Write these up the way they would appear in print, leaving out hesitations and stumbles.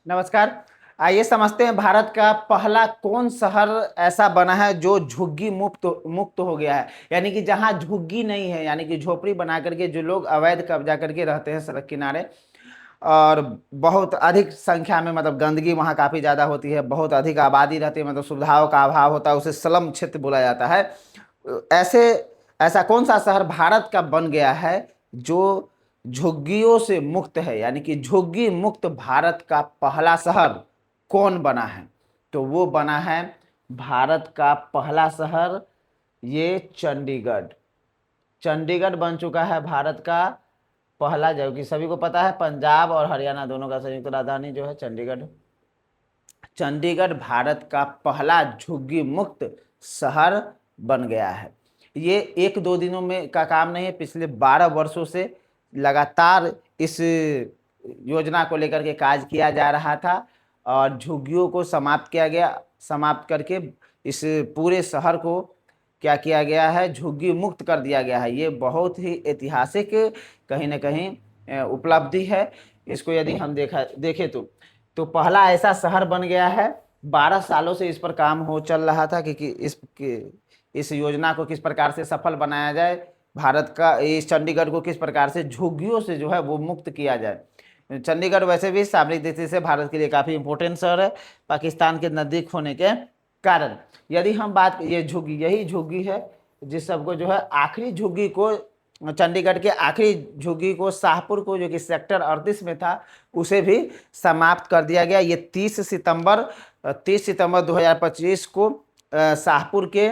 नमस्कार। आइए समझते हैं भारत का पहला कौन शहर ऐसा बना है जो झुग्गी मुक्त मुक्त हो गया है, यानी कि जहां झुग्गी नहीं है, यानी कि झोपड़ी बना करके जो लोग अवैध कब्जा करके रहते हैं सड़क किनारे। और बहुत अधिक संख्या में मतलब गंदगी वहाँ काफ़ी ज़्यादा होती है, बहुत अधिक आबादी रहती है, मतलब सुविधाओं का अभाव होता है, उसे स्लम क्षेत्र बोला जाता है। ऐसे ऐसा कौन सा शहर भारत का बन गया है जो झुग्गियों से मुक्त है, यानी कि झुग्गी मुक्त भारत का पहला शहर कौन बना है? तो वो बना है भारत का पहला शहर, ये चंडीगढ़। चंडीगढ़ बन चुका है भारत का पहला, जबकि सभी को पता है पंजाब और हरियाणा दोनों का संयुक्त राजधानी जो है चंडीगढ़। चंडीगढ़ भारत का पहला झुग्गी मुक्त शहर बन गया है। ये एक दो दिनों में का काम नहीं है, पिछले 12 वर्षों से लगातार इस योजना को लेकर के कार्य किया जा रहा था और झुग्गियों को समाप्त किया गया। समाप्त करके इस पूरे शहर को क्या किया गया है, झुग्गी मुक्त कर दिया गया है। ये बहुत ही ऐतिहासिक कहीं ना कहीं उपलब्धि है। इसको यदि हम देखें तो पहला ऐसा शहर बन गया है। 12 सालों से इस पर काम हो चल रहा था कि इस योजना को किस प्रकार से सफल बनाया जाए, भारत का इस चंडीगढ़ को किस प्रकार से झुग्गियों से जो है वो मुक्त किया जाए। चंडीगढ़ वैसे भी सामरिक दृष्टि से भारत के लिए काफ़ी इंपॉर्टेंट शहर है, पाकिस्तान के नज़दीक होने के कारण। यदि हम बात, ये झुग्गी, यही झुग्गी है जिस सबको जो है आखिरी झुग्गी को, चंडीगढ़ के आखिरी झुग्गी को शाहपुर को, जो कि सेक्टर 38 में था, उसे भी समाप्त कर दिया गया। ये 30 सितंबर 2025 को शाहपुर के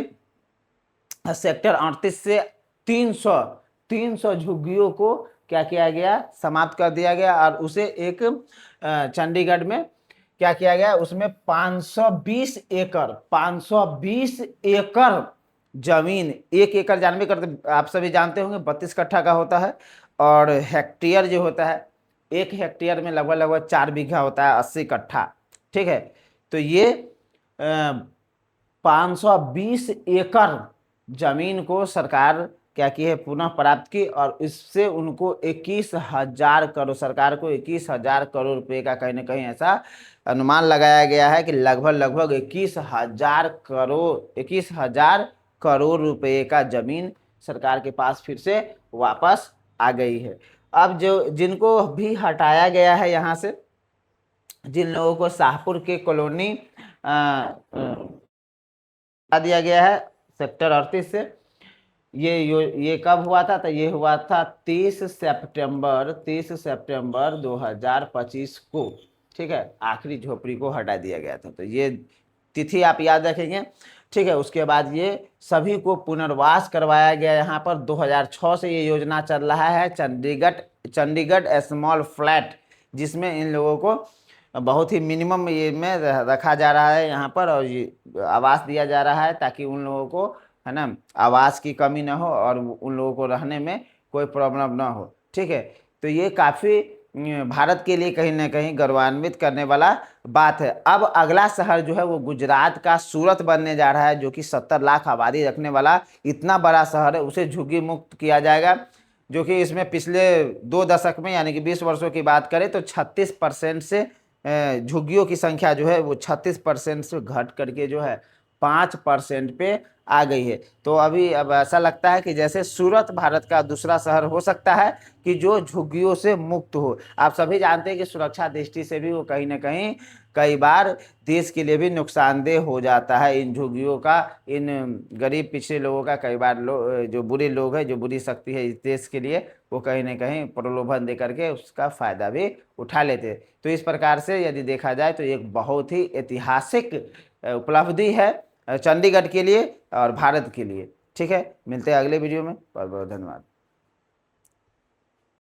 सेक्टर 38 से 300 झुग्गियों को क्या किया गया, समाप्त कर दिया गया। और उसे एक चंडीगढ़ में क्या किया गया, उसमें 520 एकड़ जमीन, 1 एकड़ जानवे करते आप सभी जानते होंगे 32 कट्ठा का होता है, और हेक्टेयर जो होता है, 1 हेक्टेयर में लगभग लगभग 4 बीघा होता है, 80 कट्ठा। ठीक है, तो ये 520 एकड़ जमीन को सरकार क्या की है, पुनः प्राप्त की, और इससे उनको 21,000 करोड़, सरकार को 21,000 करोड़ रुपए का कहीं ना कहीं ऐसा अनुमान लगाया गया है कि लगभग लगभग 21,000 करोड़ रुपए का जमीन सरकार के पास फिर से वापस आ गई है। अब जो जिनको भी हटाया गया है यहाँ से, जिन लोगों को शाहपुर के कॉलोनी दिया गया है सेक्टर 38 से, ये कब हुआ था? तो ये हुआ था 30 सितंबर 2025 को। ठीक है, आखिरी झोपड़ी को हटा दिया गया था, तो ये तिथि आप याद रखेंगे। ठीक है, उसके बाद ये सभी को पुनर्वास करवाया गया। यहाँ पर 2006 से ये योजना चल रहा है, चंडीगढ़ स्मॉल फ्लैट, जिसमें इन लोगों को बहुत ही मिनिमम ये में रखा जा रहा है यहाँ पर, और ये आवास दिया जा रहा है ताकि उन लोगों को, है ना, आवास की कमी ना हो और उन लोगों को रहने में कोई प्रॉब्लम ना हो। ठीक है, तो ये काफ़ी भारत के लिए कहीं ना कहीं गौरवान्वित करने वाला बात है। अब अगला शहर जो है वो गुजरात का सूरत बनने जा रहा है, जो कि 70 लाख आबादी रखने वाला इतना बड़ा शहर है, उसे झुग्गी मुक्त किया जाएगा। जो कि इसमें पिछले 2 दशक में, यानी कि 20 वर्षों की बात करें तो 36% से झुग्गियों की संख्या जो है वो 36% से घट करके जो है 5% पे आ गई है। तो अभी अब ऐसा लगता है कि जैसे सूरत भारत का दूसरा शहर हो सकता है कि जो झुग्गियों से मुक्त हो। आप सभी जानते हैं कि सुरक्षा दृष्टि से भी वो कहीं ना कहीं कई बार देश के लिए भी नुकसानदेह हो जाता है। इन झुग्गियों का, इन गरीब पिछड़े लोगों का कई बार जो बुरे लोग हैं, जो बुरी शक्ति है इस देश के लिए, वो कहीं ना कहीं प्रलोभन दे करके उसका फायदा भी उठा लेते हैं। तो इस प्रकार से यदि देखा जाए तो एक बहुत ही ऐतिहासिक उपलब्धि है चंडीगढ़ के लिए और भारत के लिए। ठीक है, मिलते हैं अगले वीडियो में। बहुत बहुत धन्यवाद।